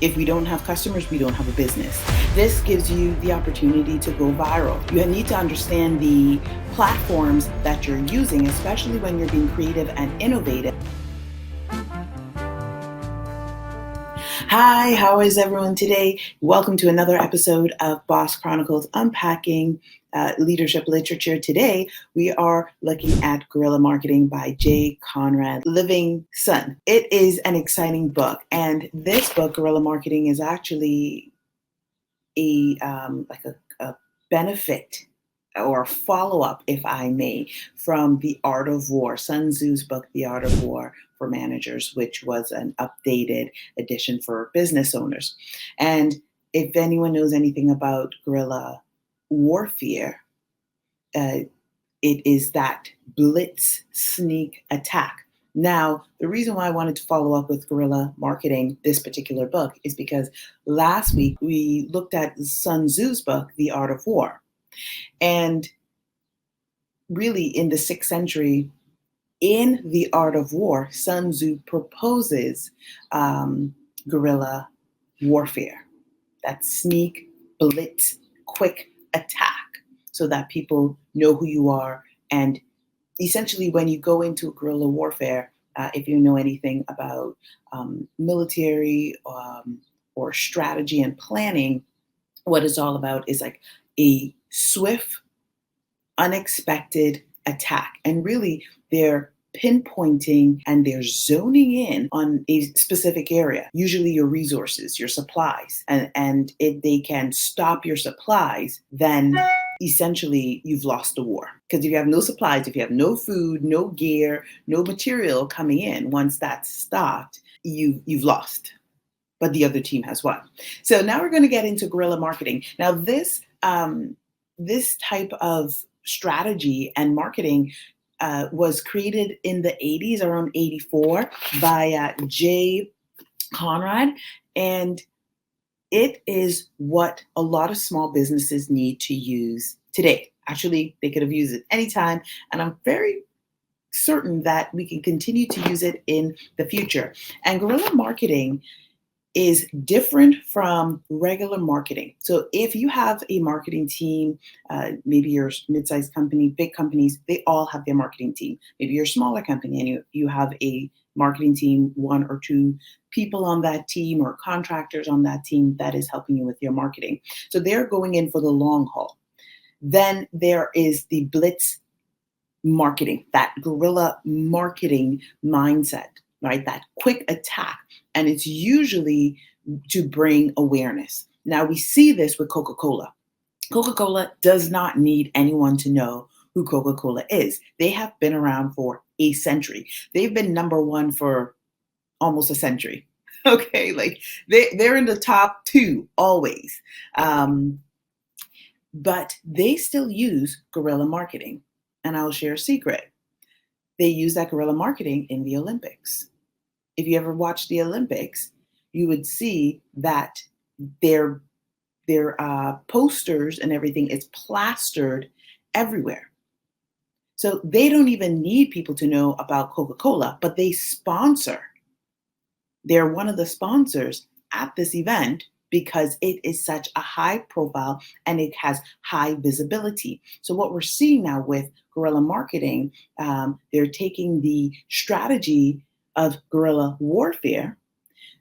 If we don't have customers, we don't have a business. This gives you the opportunity to go viral. You need to understand the platforms that you're using, especially when you're being creative and innovative. Hi, how is everyone today? Welcome to another episode of Boss Chronicles, unpacking leadership literature. Today, we are looking at Guerrilla Marketing by Jay Conrad Levinson. It is an exciting book, and this book, Guerrilla Marketing, is actually a benefit or follow-up, if I may, from The Art of War, Sun Tzu's book, The Art of War for Managers, which was an updated edition for business owners. And if anyone knows anything about guerrilla warfare, it is that blitz sneak attack. Now, the reason why I wanted to follow up with Guerrilla Marketing, this particular book, is because last week we looked at Sun Tzu's book, The Art of War. And really, in the 6th century, in The Art of War, Sun Tzu proposes guerrilla warfare, that sneak, blitz, quick attack, so that people know who you are. And essentially, when you go into guerrilla warfare, if you know anything about military or strategy and planning, what it's all about is like a swift, unexpected attack. And really, they're pinpointing and they're zoning in on a specific area, usually your resources, your supplies. And if they can stop your supplies, then essentially you've lost the war. Because if you have no supplies, if you have no food, no gear, no material coming in, once that's stopped, you've lost. But the other team has won. So now we're going to get into guerrilla marketing. Now this type of strategy and marketing was created in the 80s, around 84, by Jay Conrad. And it is what a lot of small businesses need to use today. Actually, they could have used it anytime. And I'm very certain that we can continue to use it in the future. And guerrilla marketing is different from regular marketing. So if you have a marketing team, maybe you're a mid-sized company, big companies, they all have their marketing team. Maybe you're a smaller company and you have a marketing team, 1 or 2 people on that team or contractors on that team that is helping you with your marketing. So they're going in for the long haul. Then there is the blitz marketing, that guerrilla marketing mindset, right? That quick attack. And it's usually to bring awareness. Now, we see this with Coca-Cola. Coca-Cola does not need anyone to know who Coca-Cola is. They have been around for a century. They've been number 1 for almost a century. Okay, like they're in the top 2 always. But they still use guerrilla marketing. And I'll share a secret. They use that guerrilla marketing in the Olympics. If you ever watch the Olympics, you would see that their posters and everything is plastered everywhere. So they don't even need people to know about Coca-Cola, but they sponsor. They're one of the sponsors at this event because it is such a high profile and it has high visibility. So what we're seeing now with guerrilla marketing, they're taking the strategy of guerrilla warfare.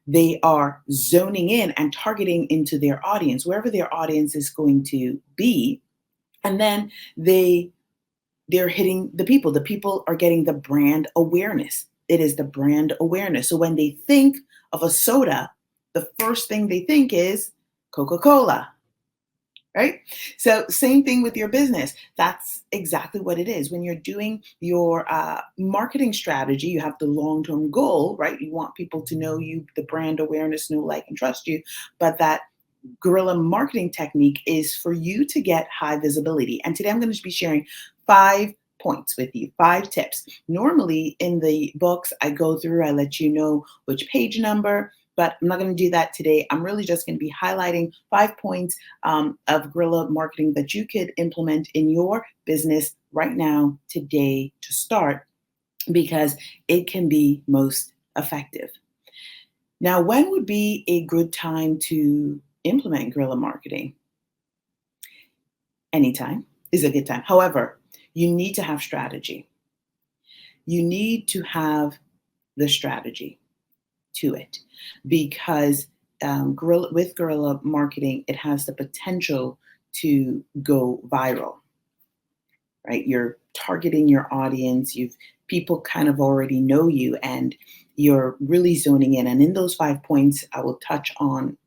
They are zoning in and targeting into their audience, wherever their audience is going to be. And then they're hitting the people. The people are getting the brand awareness. It is the brand awareness. So when they think of a soda, the first thing they think is Coca-Cola, right? So same thing with your business. That's exactly what it is. When you're doing your marketing strategy, you have the long-term goal, right? You want people to know you, the brand awareness, know, like, and trust you. But that guerrilla marketing technique is for you to get high visibility. And today I'm going to be sharing 5 points with you, 5 tips. Normally in the books I go through, I let you know which page number, but I'm not going to do that today. I'm really just going to be highlighting 5 points of guerrilla marketing that you could implement in your business right now, today, to start, because it can be most effective. Now, when would be a good time to implement guerrilla marketing? Anytime is a good time. However, you need to have strategy. You need to have the strategy to it because with guerrilla marketing, it has the potential to go viral, right? You're targeting your audience. People kind of already know you, and you're really zoning in. And in those 5 points, I will touch on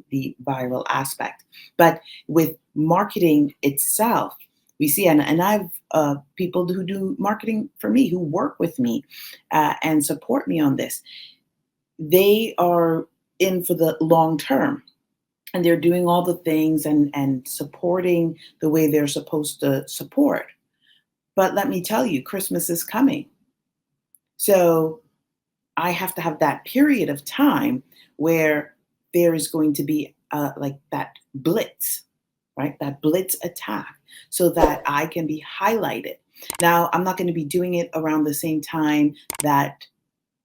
the viral aspect. But with marketing itself, we see, and I've people who do marketing for me, who work with me and support me on this. They are in for the long term, and they're doing all the things and supporting the way they're supposed to support. But let me tell you, Christmas is coming. So I have to have that period of time where there is going to be like that blitz, right? That blitz attack so that I can be highlighted. Now, I'm not going to be doing it around the same time that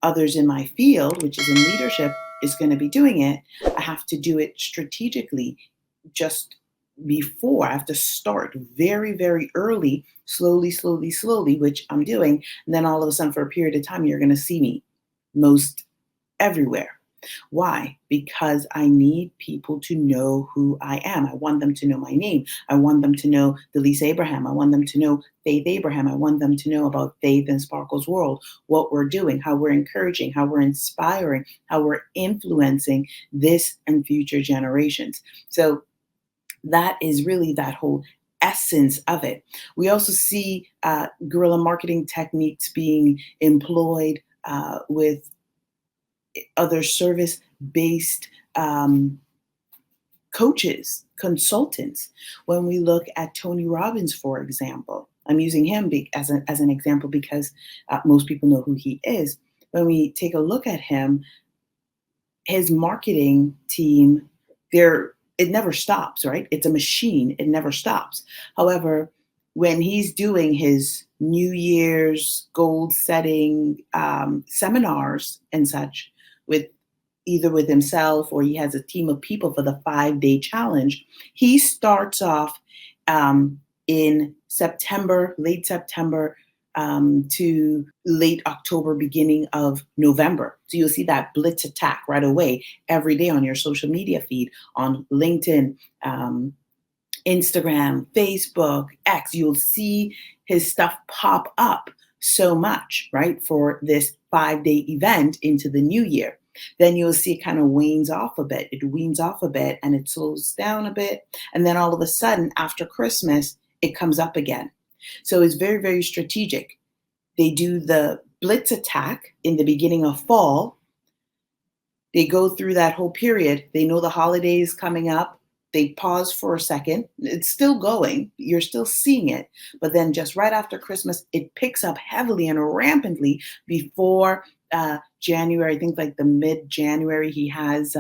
others in my field, which is in leadership, is going to be doing it. I have to do it strategically just before. I have to start very, very early, slowly, slowly, slowly, which I'm doing. And then all of a sudden, for a period of time, you're going to see me most everywhere. Why? Because I need people to know who I am. I want them to know my name. I want them to know Delise Abraham. I want them to know Faith Abraham. I want them to know about Faith and Sparkle's World, what we're doing, how we're encouraging, how we're inspiring, how we're influencing this and future generations. So that is really that whole essence of it. We also see guerrilla marketing techniques being employed with other service-based coaches, consultants. When we look at Tony Robbins, for example, I'm using him as an example because most people know who he is. When we take a look at him, his marketing team, it never stops, right? It's a machine. It never stops. However, when he's doing his New Year's goal setting seminars and such, with either with himself or he has a team of people for the 5-day challenge, he starts off in September, late September, to late October, beginning of November. So you'll see that blitz attack right away every day on your social media feed, on LinkedIn, Instagram, Facebook, X. You'll see his stuff pop up so much, right, for this 5-day event into the new year. Then you'll see it kind of wanes off a bit. It weans off a bit and it slows down a bit. And then all of a sudden, after Christmas, it comes up again. So it's very, very strategic. They do the blitz attack in the beginning of fall. They go through that whole period. They know the holidays coming up. They pause for a second. It's still going. You're still seeing it. But then just right after Christmas, it picks up heavily and rampantly before January. I think like the mid-January he has,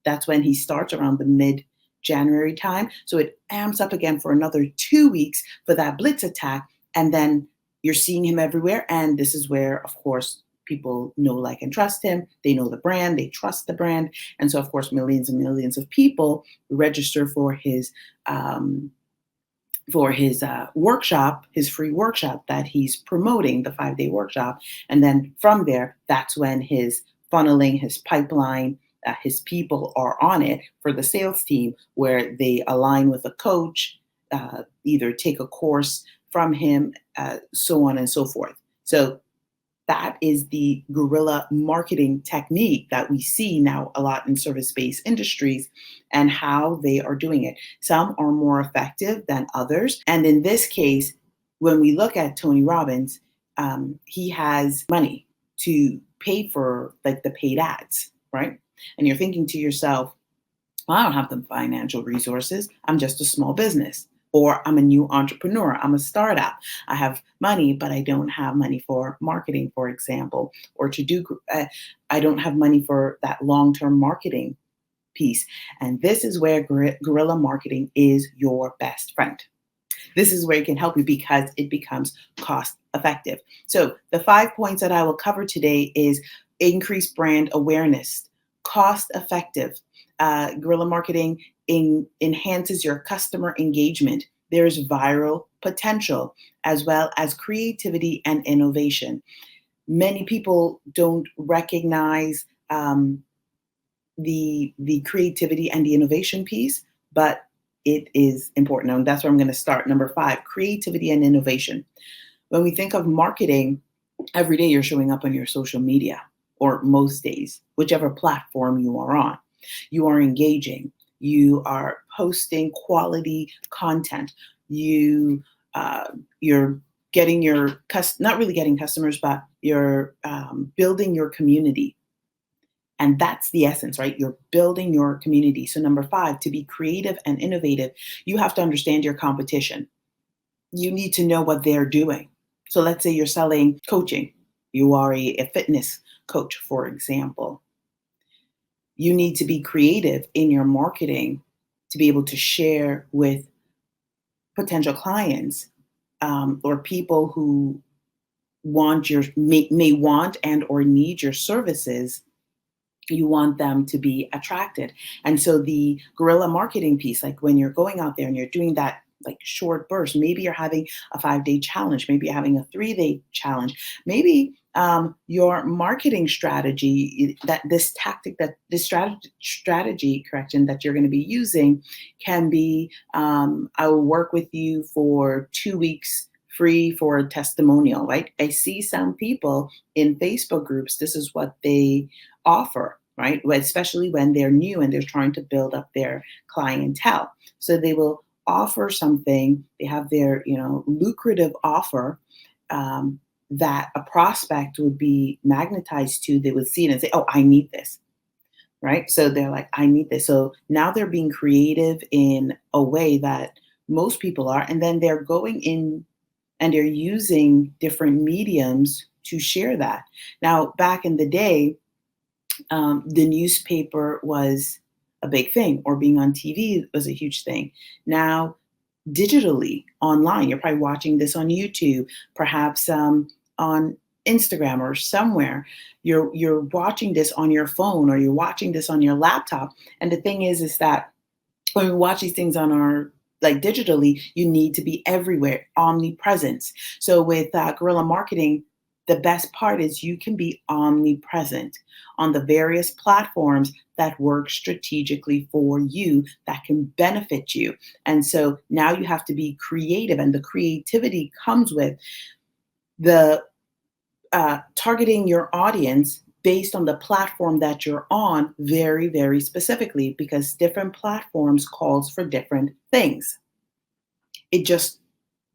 that's when he starts, around the mid-January time. So it amps up again for another 2 weeks for that blitz attack. And then you're seeing him everywhere. And this is where, of course, people know, like, and trust him. They know the brand. They trust the brand. And so, of course, millions and millions of people register for his workshop, his free workshop that he's promoting, the 5-day workshop. And then from there, that's when his funneling, his pipeline, his people are on it for the sales team, where they align with a coach, either take a course from him, so on and so forth. So that is the guerrilla marketing technique that we see now a lot in service-based industries, and how they are doing it. Some are more effective than others. And in this case, when we look at Tony Robbins, he has money to pay for like the paid ads, right? And you're thinking to yourself, well, I don't have the financial resources. I'm just a small business. Or I'm a new entrepreneur. I'm a startup. I have money, but I don't have money for marketing, for example, or I don't have money for that long-term marketing piece. And this is where guerrilla marketing is your best friend. This is where it can help you because it becomes cost effective. So the 5 points that I will cover today is increase brand awareness cost effective. Guerrilla marketing enhances your customer engagement. There's viral potential as well as creativity and innovation. Many people don't recognize the creativity and the innovation piece, but it is important. And that's where I'm going to start. Number 5, creativity and innovation. When we think of marketing, every day you're showing up on your social media, or most days, whichever platform you are on. You are engaging. You are posting quality content. You're getting your not really getting customers, but you're building your community. And that's the essence, right? You're building your community. So number 5, to be creative and innovative, you have to understand your competition. You need to know what they're doing. So let's say you're selling coaching. You are a fitness coach, for example. You need to be creative in your marketing to be able to share with potential clients, or people who may want and or need your services. You want them to be attracted. And so the guerrilla marketing piece, like when you're going out there and you're doing that like short burst, maybe you're having a 5-day challenge, maybe you're having a 3-day challenge, maybe your marketing strategy, this strategy correction that you're going to be using can be, I will work with you for 2 weeks free for a testimonial, right? I see some people in Facebook groups, this is what they offer, right? Especially when they're new and they're trying to build up their clientele. So they will offer something, they have their, lucrative offer, that a prospect would be magnetized to. They would see it and say, oh, I need this, right? So they're like, I need this. So now they're being creative in a way that most people are, and then they're going in and they're using different mediums to share that. Now, back in the day, the newspaper was a big thing, or being on TV was a huge thing. Now, digitally, online, you're probably watching this on YouTube, perhaps on Instagram or somewhere. You're watching this on your phone, or you're watching this on your laptop. And the thing is that when we watch these things on our digitally, you need to be everywhere, omnipresence. So with guerrilla marketing, the best part is you can be omnipresent on the various platforms that work strategically for you, that can benefit you. And so now you have to be creative, and the creativity comes with the targeting your audience based on the platform that you're on very, very specifically, because different platforms calls for different things.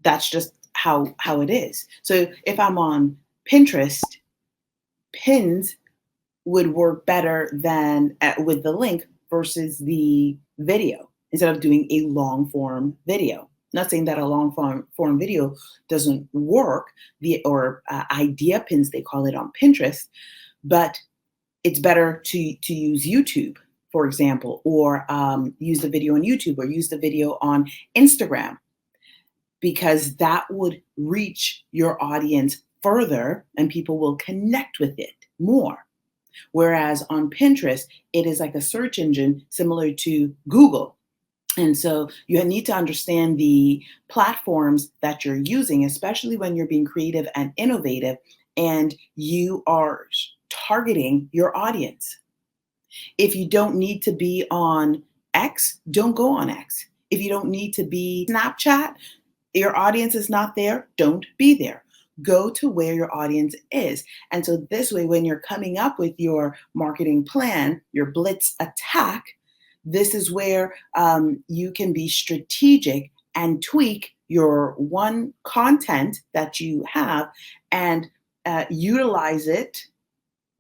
That's just how it is. So if I'm on Pinterest, pins would work better than with the link versus the video, instead of doing a long form video. Not saying that a long form video doesn't work, or idea pins, they call it on Pinterest, but it's better to use YouTube, for example, or use the video on YouTube, or use the video on Instagram, because that would reach your audience further and people will connect with it more. Whereas on Pinterest, it is like a search engine similar to Google. And so you need to understand the platforms that you're using, especially when you're being creative and innovative and you are targeting your audience. If you don't need to be on X, don't go on X. If you don't need to be Snapchat, your audience is not there, don't be there. Go to where your audience is. And so this way, when you're coming up with your marketing plan, your blitz attack, this is where you can be strategic and tweak your one content that you have and utilize it,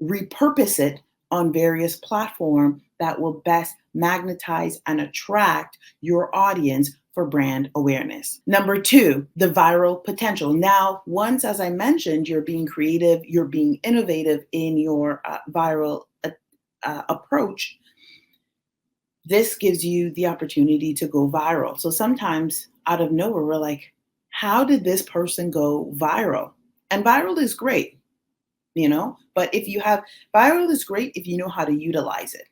repurpose it on various platforms that will best magnetize and attract your audience for brand awareness. Number 2, the viral potential. Now, once, as I mentioned, you're being creative, you're being innovative in your viral approach, this gives you the opportunity to go viral. So sometimes out of nowhere, we're like, how did this person go viral? And viral is great. But if you have viral is great if you know how to utilize it.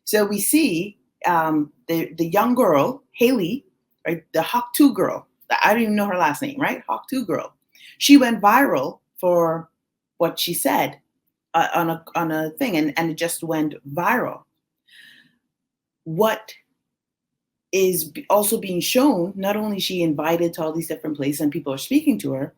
So we see the young girl, Haley, right? The Hawk 2 girl. I don't even know her last name, right? Hawk 2 girl. She went viral for what she said on a thing, and it just went viral. What is also being shown, not only is she invited to all these different places and people are speaking to her,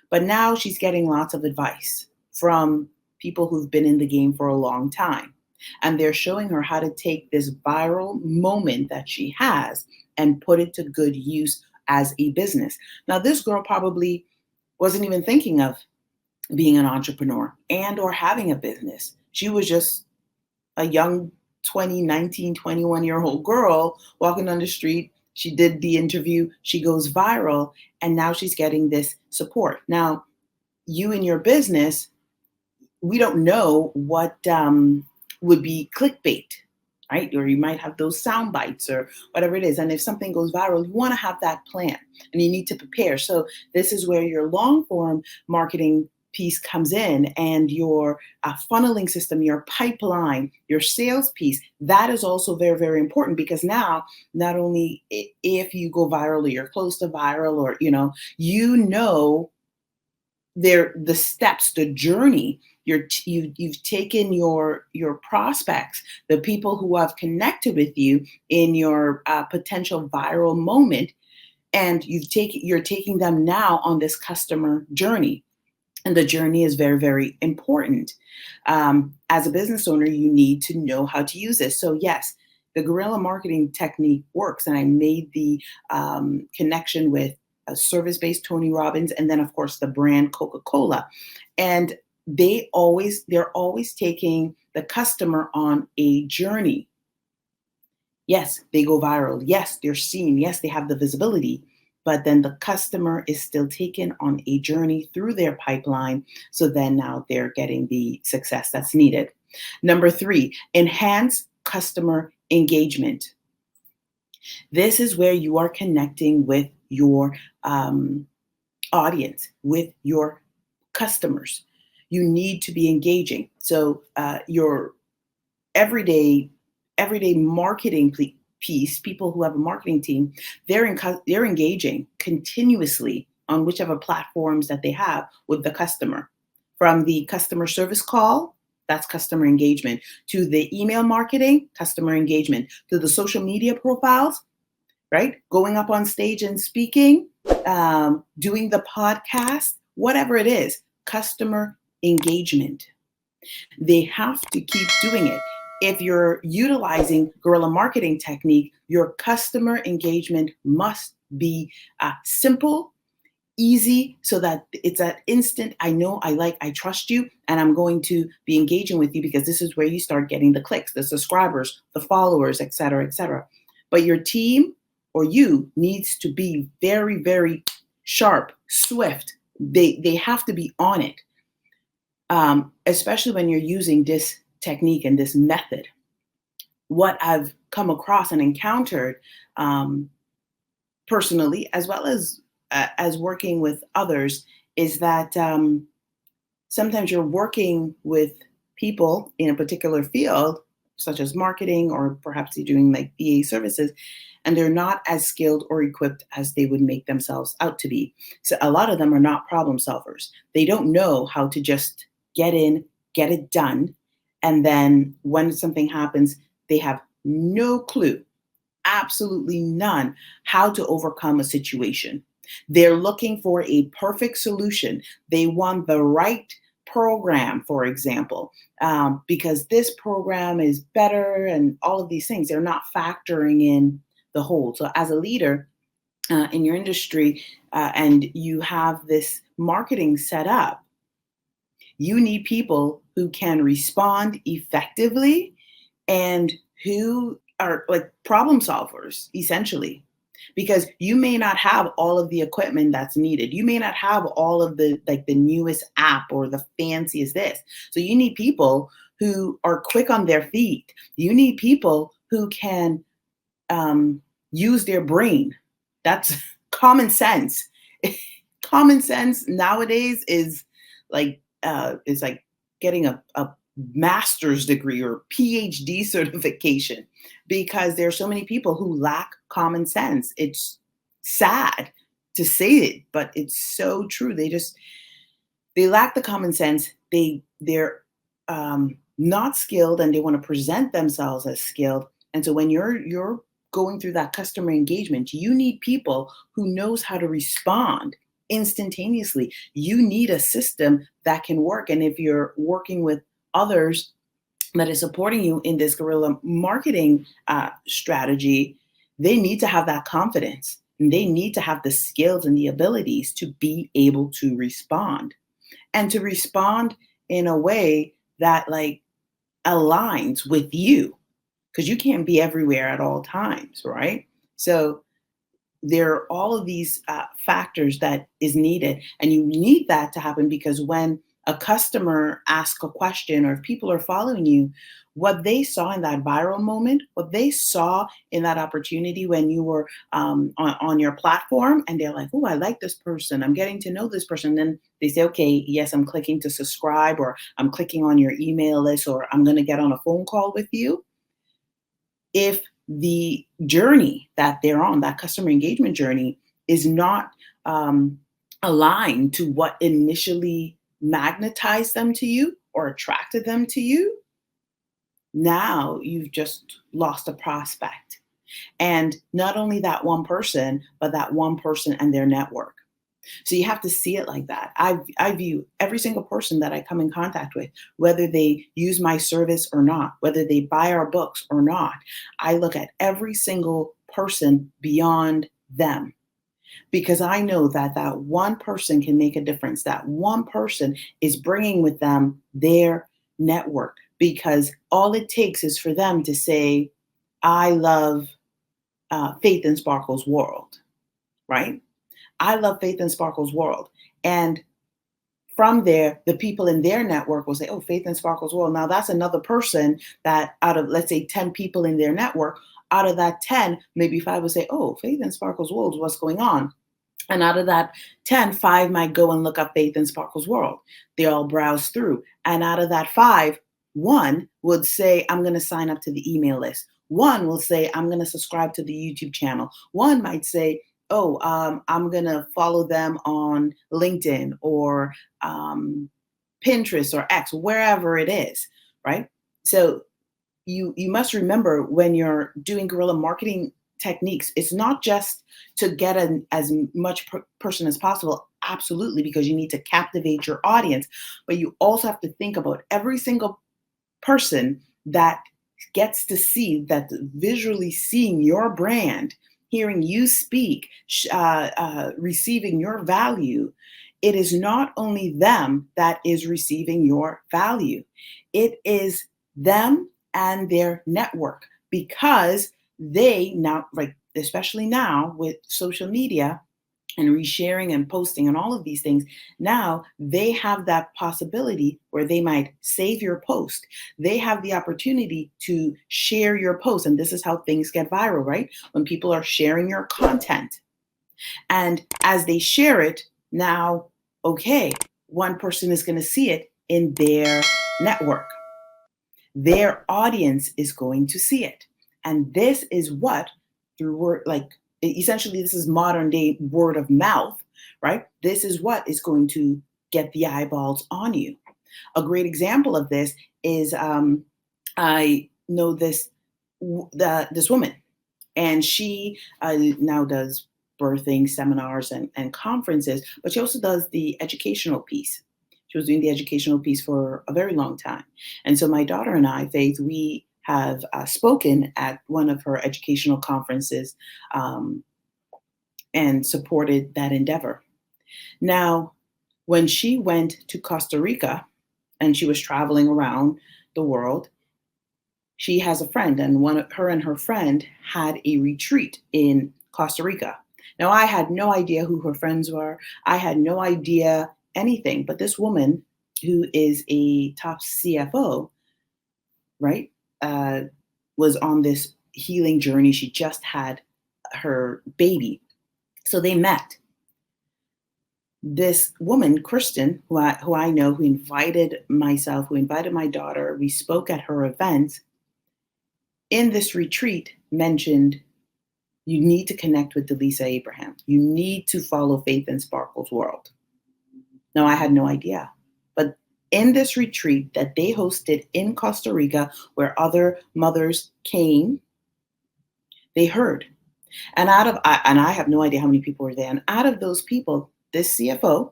but now she's getting lots of advice from people who've been in the game for a long time. And they're showing her how to take this viral moment that she has and put it to good use as a business. Now, this girl probably wasn't even thinking of being an entrepreneur and or having a business. She was just a young 20, 19, 21-year-old girl walking on the street. She did the interview, she goes viral, and now she's getting this support. Now, you and your business, we don't know what would be clickbait, right? Or you might have those sound bites or whatever it is. And if something goes viral, you want to have that plan and you need to prepare. So this is where your long form marketing piece comes in, and your funneling system, your pipeline, your sales piece, that is also very, very important, because now not only if you go viral or you're close to viral, or the steps, the journey. You've taken your prospects, the people who have connected with you in your potential viral moment, and you're taking them now on this customer journey. And the journey is very, very important. As a business owner, you need to know how to use this. So yes, the guerrilla marketing technique works. And I made the connection with a service-based Tony Robbins, and then of course the brand Coca-Cola. And they're always taking the customer on a journey. Yes, they go viral. Yes, they're seen. Yes, they have the visibility. But then the customer is still taken on a journey through their pipeline. So then now they're getting the success that's needed. Number 3, enhance customer engagement. This is where you are connecting with your audience, with your customers. You need to be engaging. So your everyday marketing piece, people who have a marketing team, they're engaging continuously on whichever platforms that they have with the customer. From the customer service call, that's customer engagement, to the email marketing, customer engagement, to the social media profiles, right? Going up on stage and speaking, doing the podcast, whatever it is, customer engagement. They have to keep doing it. If you're utilizing guerrilla marketing technique, your customer engagement must be simple, easy, so that it's an instant, I know, I like, I trust you, and I'm going to be engaging with you, because this is where you start getting the clicks, the subscribers, the followers, et cetera, et cetera. But your team or you needs to be very, very sharp, swift. They have to be on it. Especially when you're using this technique and this method. What I've come across and encountered personally, as well as working with others, is that sometimes you're working with people in a particular field, such as marketing, or perhaps you're doing like VA services, and they're not as skilled or equipped as they would make themselves out to be. So a lot of them are not problem solvers. They don't know how to just get in, get it done. And then when something happens, they have no clue, absolutely none, how to overcome a situation. They're looking for a perfect solution. They want the right program, for example, because this program is better and all of these things. They're not factoring in the whole. So as a leader in your industry, and you have this marketing set up, you need people who can respond effectively and who are like problem solvers, essentially. Because you may not have all of the equipment that's needed. You may not have all of the newest app or the fanciest this. So you need people who are quick on their feet. You need people who can use their brain. That's common sense. Common sense nowadays is like getting a master's degree or PhD certification because there are so many people who lack common sense. It's sad to say it, but it's so true. They lack the common sense. They're not skilled, and they want to present themselves as skilled. And so when you're going through that customer engagement, you need people who knows how to respond instantaneously. You need a system that can work. And if you're working with others that is supporting you in this guerrilla marketing strategy, they need to have that confidence. And they need to have the skills and the abilities to be able to respond, and to respond in a way that like aligns with you, because you can't be everywhere at all times, right? So there are all of these factors that is needed, and you need that to happen because when a customer asks a question or if people are following you, what they saw in that viral moment, what they saw in that opportunity when you were on your platform, and they're like, oh, I like this person, I'm getting to know this person. Then they say, okay, yes, I'm clicking to subscribe, or I'm clicking on your email list, or I'm going to get on a phone call with you. If the journey that they're on, that customer engagement journey, is not aligned to what initially magnetized them to you or attracted them to you, now you've just lost a prospect. And not only that one person, but that one person and their network. So you have to see it like that. I view every single person that I come in contact with, whether they use my service or not, whether they buy our books or not, I look at every single person beyond them, because I know that that one person can make a difference. That one person is bringing with them their network, because all it takes is for them to say, I love Faith and Sparkle's world, right? I love Faith and Sparkle's world. And from there, the people in their network will say, oh, Faith and Sparkle's world. Now that's another person that out of, let's say, 10 people in their network, out of that 10, maybe 5 will say, oh, Faith and Sparkle's world, what's going on? And out of that 10, 5 might go and look up Faith and Sparkle's world. They all browse through. And out of that 5, 1 would say, I'm going to sign up to the email list. 1 will say, I'm going to subscribe to the YouTube channel. 1 might say, oh, I'm going to follow them on LinkedIn or Pinterest or X, wherever it is, right? So you must remember, when you're doing guerrilla marketing techniques, it's not just to get as much person as possible, absolutely, because you need to captivate your audience, but you also have to think about every single person that gets to see, that visually seeing your brand, hearing you speak, receiving your value. It is not only them that is receiving your value, it is them and their network, because they now, like especially now with social media and resharing and posting and all of these things, now they have that possibility where they might save your post. They have the opportunity to share your post. And this is how things get viral, right? When people are sharing your content. And as they share it, now, okay, one person is going to see it in their network. Their audience is going to see it. And this is what, through word, like essentially this is modern day word of mouth, right? This is what is going to get the eyeballs on you. A great example of this is I know this woman, and she now does birthing seminars and conferences, but she also does the educational piece. She was doing the educational piece for a very long time. And so my daughter and I, Faith, we have spoken at one of her educational conferences and supported that endeavor. Now, when she went to Costa Rica and she was traveling around the world, she has a friend, and her and her friend had a retreat in Costa Rica. Now, I had no idea who her friends were. I had no idea anything, but this woman, who is a top CFO, right, was on this healing journey. She just had her baby. So they met. this woman, Kristen, who I know, who invited myself, who invited my daughter, we spoke at her event, in this retreat mentioned you need to connect with Delisa Abraham. You need to follow Faith and Sparkle's world. Now, I had no idea. But in this retreat that they hosted in Costa Rica, where other mothers came, they heard. And I have no idea how many people were there. And out of those people, this CFO,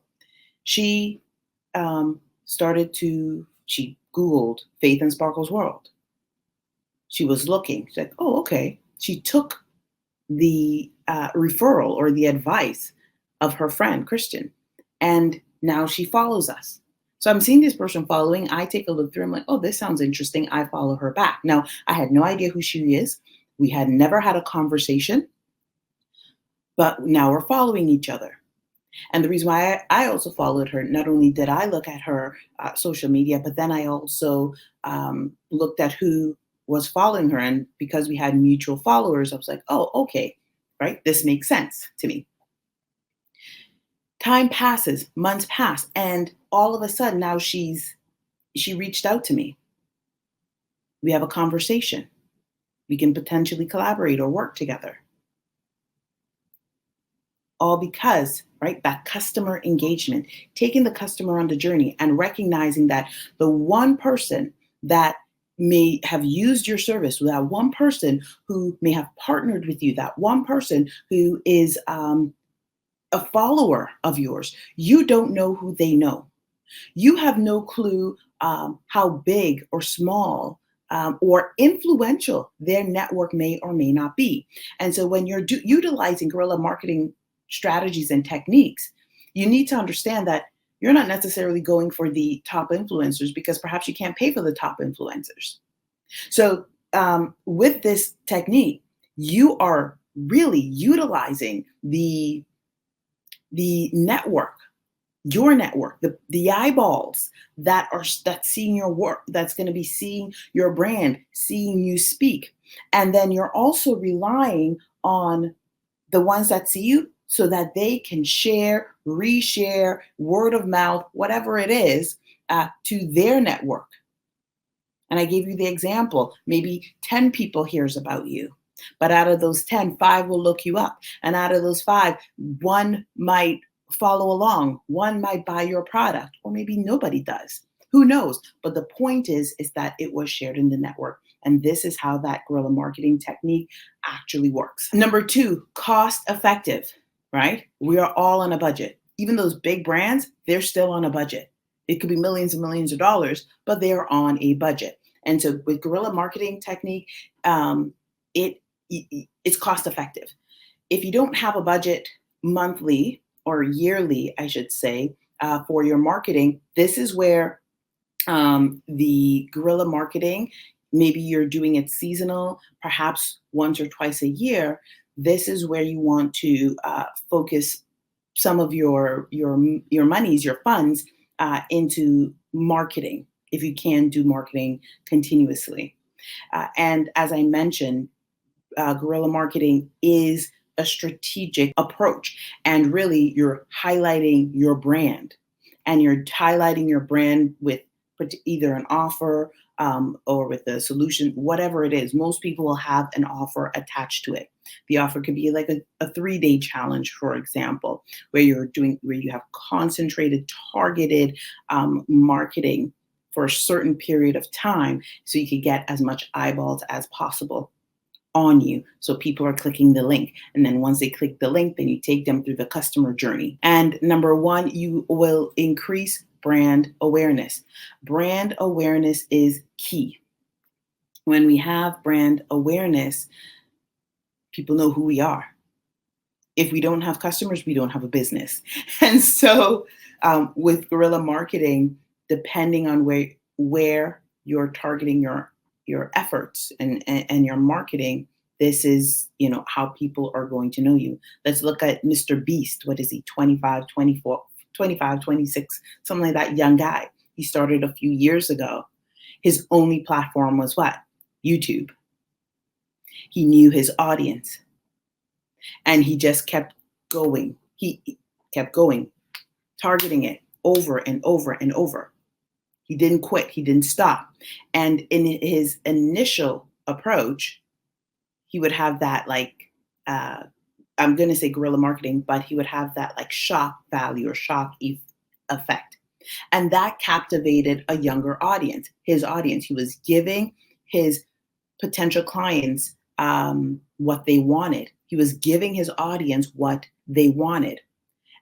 she she Googled Faith and Sparkle's world. She was looking. She's like, oh, okay. She took the referral or the advice of her friend, Christian. And now she follows us. So I'm seeing this person following. I take a look through. I'm like, oh, this sounds interesting. I follow her back. Now, I had no idea who she is. We had never had a conversation, but now we're following each other. And the reason why I also followed her, not only did I look at her social media, but then I also looked at who was following her. And because we had mutual followers, I was like, oh, okay, right? This makes sense to me. Time passes, months pass, and all of a sudden now she reached out to me. We have a conversation. We can potentially collaborate or work together. All because, right, that customer engagement, taking the customer on the journey and recognizing that the one person that may have used your service, that one person who may have partnered with you, that one person who is a follower of yours, you don't know who they know. You have no clue how big or small or influential their network may or may not be. And so when you're utilizing guerrilla marketing strategies and techniques, you need to understand that you're not necessarily going for the top influencers because perhaps you can't pay for the top influencers. So with this technique, you are really utilizing the network, your network, the eyeballs that's seeing your work, that's going to be seeing your brand, seeing you speak. And then you're also relying on the ones that see you so that they can share, reshare, word of mouth, whatever it is, to their network. And I gave you the example, maybe 10 people hears about you. But out of those 10, 5 will look you up. And out of those 5, 1 might follow along. 1 might buy your product, or maybe nobody does. Who knows? But the point is that it was shared in the network. And this is how that guerrilla marketing technique actually works. Number 2, cost effective, right? We are all on a budget. Even those big brands, they're still on a budget. It could be millions and millions of dollars, but they are on a budget. And so with guerrilla marketing technique, it's cost effective. If you don't have a budget monthly or yearly, I should say, for your marketing, this is where the guerrilla marketing, maybe you're doing it seasonal, perhaps once or twice a year. This is where you want to focus some of your monies, your funds into marketing, if you can do marketing continuously. And as I mentioned, guerrilla marketing is a strategic approach. And really, you're highlighting your brand. And you're highlighting your brand with either an offer or with a solution, whatever it is. Most people will have an offer attached to it. The offer could be like a 3-day challenge, for example, where you have concentrated, targeted marketing for a certain period of time so you can get as much eyeballs as possible on you. So people are clicking the link. And then once they click the link, then you take them through the customer journey. And number 1, you will increase brand awareness. Brand awareness is key. When we have brand awareness, people know who we are. If we don't have customers, we don't have a business. And so with guerrilla marketing, depending on where you're targeting your efforts and your marketing, this is, how people are going to know you. Let's look at Mr. Beast. What is he? 25, 26, something like that, young guy. He started a few years ago. His only platform was what? YouTube. He knew his audience and he just kept going. He kept going. targeting it over and over and over. He didn't quit. He didn't stop. And in his initial approach, he would have that I'm going to say guerrilla marketing, but he would have that like shock value or effect. And that captivated a younger audience, his audience. He was giving his potential clients what they wanted. He was giving his audience what they wanted.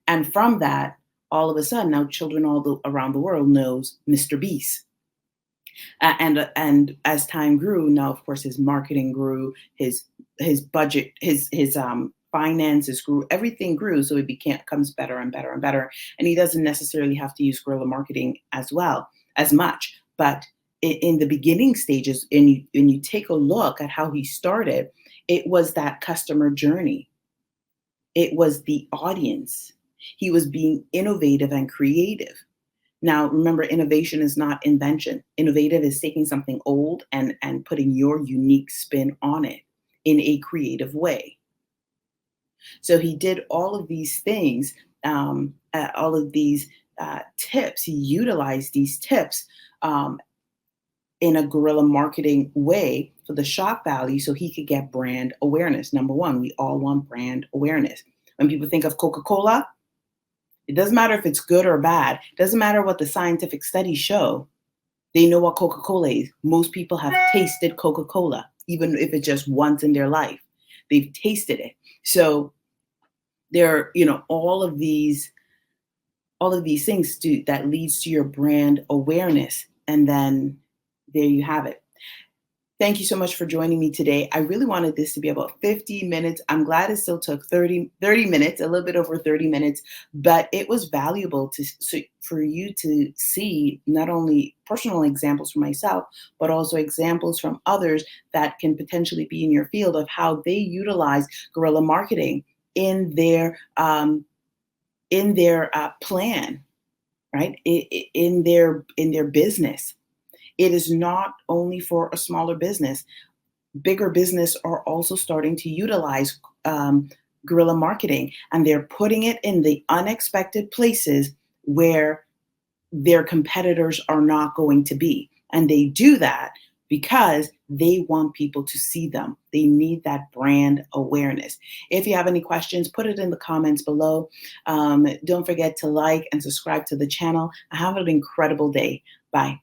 And from that, all of a sudden, now children around the world knows Mr. Beast. And as time grew, now of course his marketing grew, his budget, his finances grew, everything grew, so it becomes better and better and better. And he doesn't necessarily have to use guerrilla marketing as much, but in the beginning stages, and you take a look at how he started, it was that customer journey. It was the audience. He was being innovative and creative. Now, remember, innovation is not invention. Innovative is taking something old and putting your unique spin on it in a creative way. So he did all of these things, all of these tips. He utilized these tips in a guerrilla marketing way for the shock value so he could get brand awareness. Number one, we all want brand awareness. When people think of Coca-Cola, it doesn't matter if it's good or bad. It doesn't matter what the scientific studies show. They know what Coca-Cola is. Most people have tasted Coca-Cola, even if it's just once in their life. They've tasted it. So there are, all of these things that leads to your brand awareness. And then there you have it. Thank you so much for joining me today. I really wanted this to be about 50 minutes. I'm glad it still took 30 minutes, a little bit over 30 minutes, but it was valuable for you to see not only personal examples from myself, but also examples from others that can potentially be in your field of how they utilize guerrilla marketing in their plan, right? In their business. It is not only for a smaller business. Bigger business are also starting to utilize guerrilla marketing, and they're putting it in the unexpected places where their competitors are not going to be. And they do that because they want people to see them. They need that brand awareness. If you have any questions, put it in the comments below. Don't forget to like and subscribe to the channel. Have an incredible day. Bye.